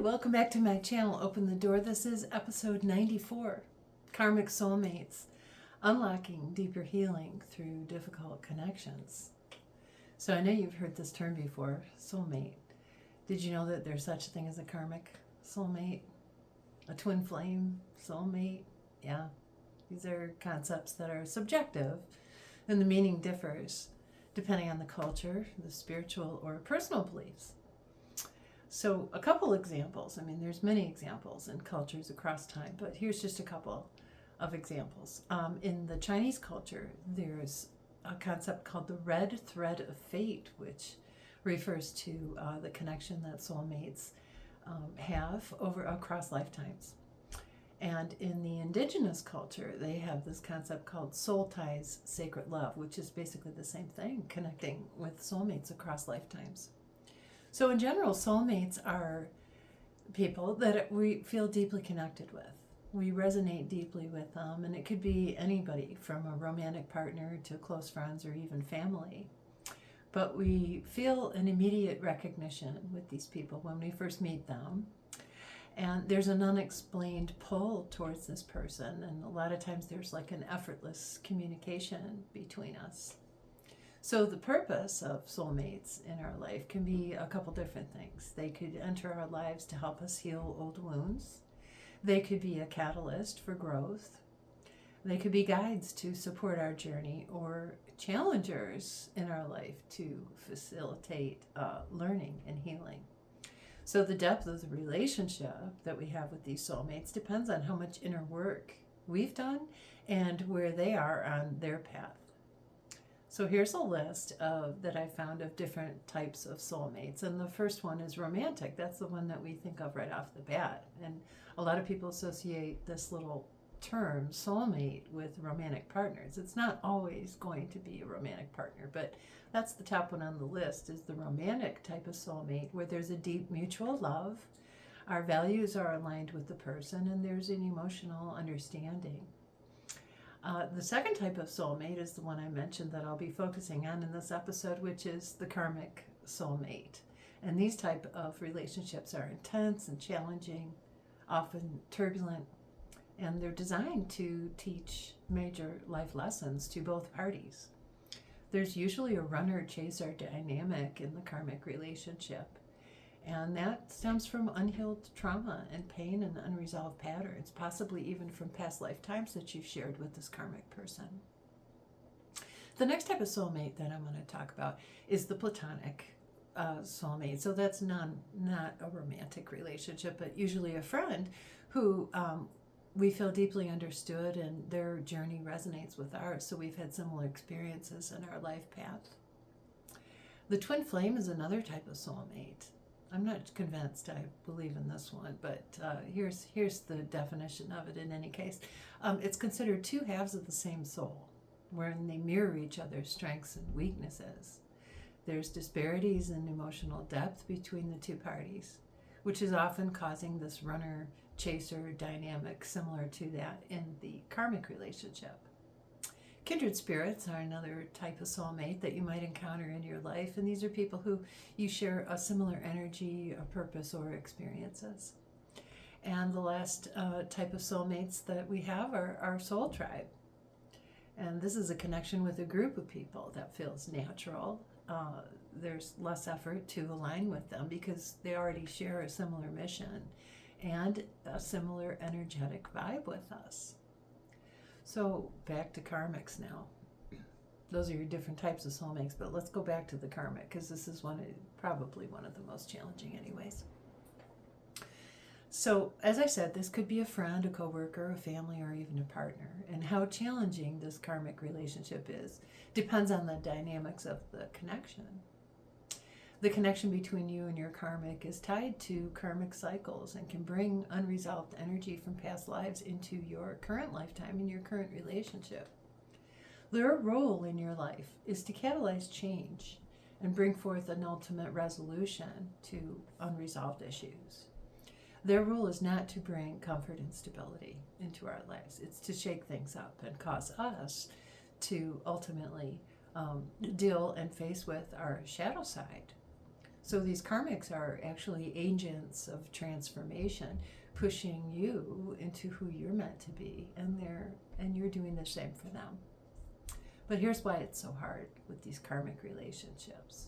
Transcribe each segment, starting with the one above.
welcome back to my channel, Open the Door. This is episode 94, Karmic Soulmates, Unlocking Deeper Healing Through Difficult Connections. So I know you've heard this term before, soulmate. Did you know that there's such a thing as a karmic soulmate? A twin flame soulmate? Yeah, these are concepts that are subjective, and the meaning differs depending on the culture, the spiritual or personal beliefs. So a couple examples. I mean, there's many examples in cultures across time, but here's just a couple of examples. In the Chinese culture, there's a concept called the red thread of fate, which refers to the connection that soulmates have across lifetimes. And in the indigenous culture, they have this concept called soul ties, sacred love, which is basically the same thing, connecting with soulmates across lifetimes. So in general, soulmates are people that we feel deeply connected with. We resonate deeply with them, and it could be anybody from a romantic partner to close friends or even family. But we feel an immediate recognition with these people when we first meet them. And there's an unexplained pull towards this person, and a lot of times there's like an effortless communication between us. So the purpose of soulmates in our life can be a couple different things. They could enter our lives to help us heal old wounds. They could be a catalyst for growth. They could be guides to support our journey, or challengers in our life to facilitate learning and healing. So the depth of the relationship that we have with these soulmates depends on how much inner work we've done and where they are on their path. So here's a list that I found of different types of soulmates. And the first one is romantic. That's the one that we think of right off the bat. And a lot of people associate this little term, soulmate, with romantic partners. It's not always going to be a romantic partner, but that's the top one on the list, is the romantic type of soulmate, where there's a deep mutual love, our values are aligned with the person, and there's an emotional understanding. The second type of soulmate is the one I mentioned that I'll be focusing on in this episode, which is the karmic soulmate. And these type of relationships are intense and challenging, often turbulent, and they're designed to teach major life lessons to both parties. There's usually a runner-chaser dynamic in the karmic relationship, and that stems from unhealed trauma and pain and unresolved patterns, possibly even from past lifetimes that you've shared with this karmic person. The next type of soulmate that I'm going to talk about is the platonic soulmate. So that's not a romantic relationship, but usually a friend who we feel deeply understood, and their journey resonates with ours. So we've had similar experiences in our life path. The twin flame is another type of soulmate. I'm not convinced I believe in this one, but here's the definition of it in any case. It's considered two halves of the same soul, wherein they mirror each other's strengths and weaknesses. There's disparities in emotional depth between the two parties, which is often causing this runner-chaser dynamic similar to that in the karmic relationship. Kindred spirits are another type of soulmate that you might encounter in your life, and these are people who you share a similar energy, a purpose, or experiences. And the last type of soulmates that we have are our soul tribe. And this is a connection with a group of people that feels natural. There's less effort to align with them because they already share a similar mission and a similar energetic vibe with us. So back to karmics now. Those are your different types of soulmates, but let's go back to the karmic, because this is probably one of the most challenging anyways. So as I said, this could be a friend, a coworker, a family, or even a partner. And how challenging this karmic relationship is depends on the dynamics of the connection. The connection between you and your karmic is tied to karmic cycles and can bring unresolved energy from past lives into your current lifetime and your current relationship. Their role in your life is to catalyze change and bring forth an ultimate resolution to unresolved issues. Their role is not to bring comfort and stability into our lives. It's to shake things up and cause us to ultimately deal and face with our shadow side. So these karmics are actually agents of transformation, pushing you into who you're meant to be, and you're doing the same for them. But here's why it's so hard with these karmic relationships.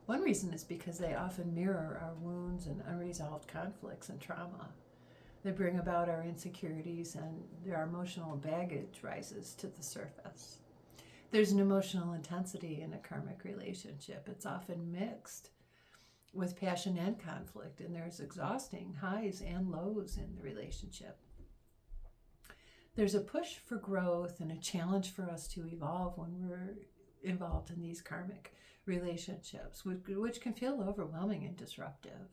One reason is because they often mirror our wounds and unresolved conflicts and trauma. They bring about our insecurities, and our emotional baggage rises to the surface. There's an emotional intensity in a karmic relationship. It's often mixed with passion and conflict, and there's exhausting highs and lows in the relationship. There's a push for growth and a challenge for us to evolve when we're involved in these karmic relationships, which can feel overwhelming and disruptive.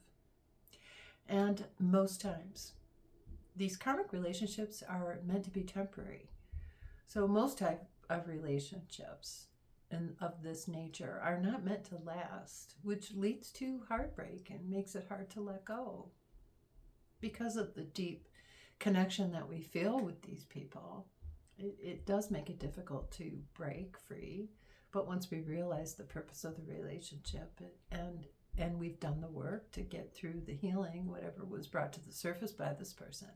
And most times, these karmic relationships are meant to be temporary. So most type of relationships of this nature are not meant to last, which leads to heartbreak and makes it hard to let go. Because of the deep connection that we feel with these people, it does make it difficult to break free. But once we realize the purpose of the relationship and we've done the work to get through the healing, whatever was brought to the surface by this person,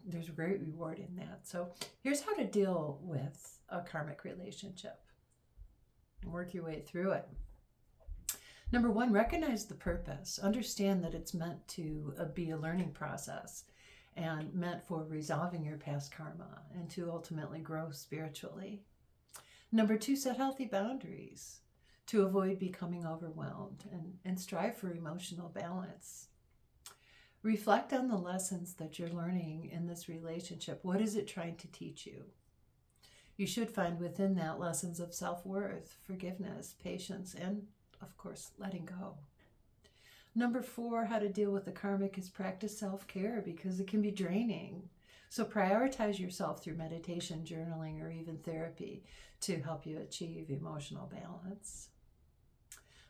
there's a great reward in that. So here's how to deal with a karmic relationship. Work your way through it. Number one, recognize the purpose. Understand that it's meant to be a learning process and meant for resolving your past karma and to ultimately grow spiritually. Number two, set healthy boundaries to avoid becoming overwhelmed and strive for emotional balance. Reflect on the lessons that you're learning in this relationship. What is it trying to teach you? You should find within that lessons of self-worth, forgiveness, patience, and, of course, letting go. Number four, how to deal with the karmic is practice self-care because it can be draining. So prioritize yourself through meditation, journaling, or even therapy to help you achieve emotional balance.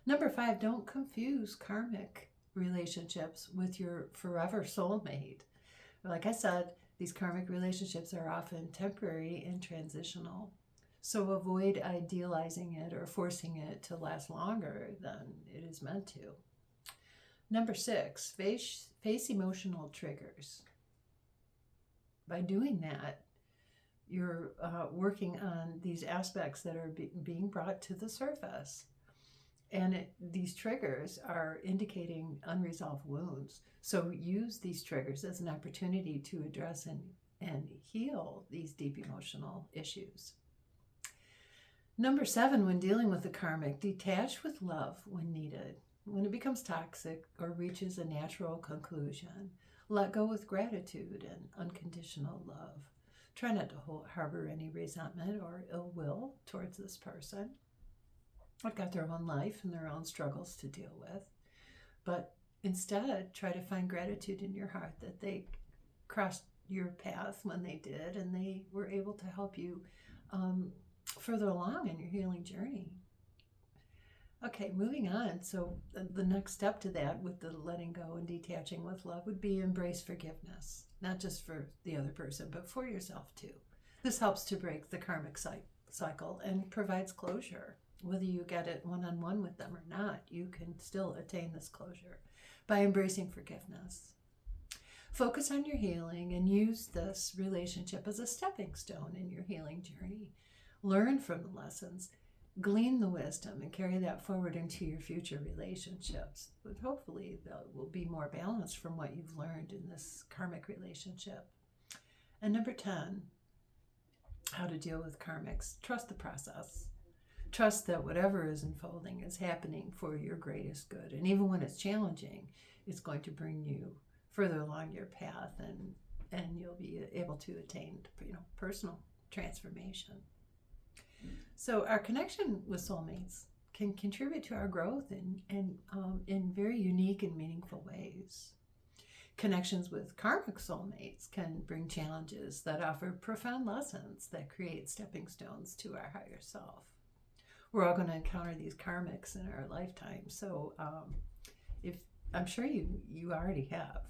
Number five, don't confuse karmic relationships with your forever soulmate. Like I said, these karmic relationships are often temporary and transitional. So avoid idealizing it or forcing it to last longer than it is meant to. Number six, face emotional triggers. By doing that, you're working on these aspects that are being brought to the surface. And these triggers are indicating unresolved wounds. So use these triggers as an opportunity to address and heal these deep emotional issues. Number seven, when dealing with the karmic, detach with love when needed. When it becomes toxic or reaches a natural conclusion, let go with gratitude and unconditional love. Try not to harbor any resentment or ill will towards this person. They've got their own life and their own struggles to deal with. But instead, try to find gratitude in your heart that they crossed your path when they did and they were able to help you further along in your healing journey. Okay, moving on. So the next step to that with the letting go and detaching with love would be embrace forgiveness, not just for the other person, but for yourself too. This helps to break the karmic cycle and provides closure. Whether you get it one-on-one with them or not, you can still attain this closure by embracing forgiveness. Focus on your healing and use this relationship as a stepping stone in your healing journey. Learn from the lessons, glean the wisdom, and carry that forward into your future relationships. But hopefully that will be more balanced from what you've learned in this karmic relationship. And number 10, how to deal with karmics. Trust the process. Trust that whatever is unfolding is happening for your greatest good. And even when it's challenging, it's going to bring you further along your path and you'll be able to attain, personal transformation. So our connection with soulmates can contribute to our growth in very unique and meaningful ways. Connections with karmic soulmates can bring challenges that offer profound lessons that create stepping stones to our higher self. We're all going to encounter these karmics in our lifetime. So if I'm sure you already have,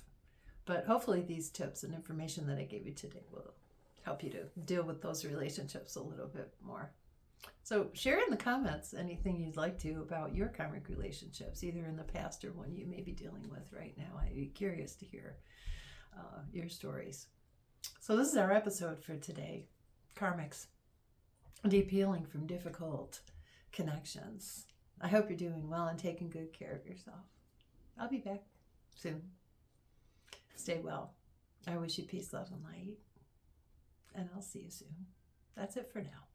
but hopefully these tips and information that I gave you today will help you to deal with those relationships a little bit more. So share in the comments anything you'd like to about your karmic relationships, either in the past or one you may be dealing with right now. I'd be curious to hear your stories. So this is our episode for today. Karmics. Deep healing from difficult connections. I hope you're doing well and taking good care of yourself. I'll be back soon. Stay well. I wish you peace, love, and light. And I'll see you soon. That's it for now.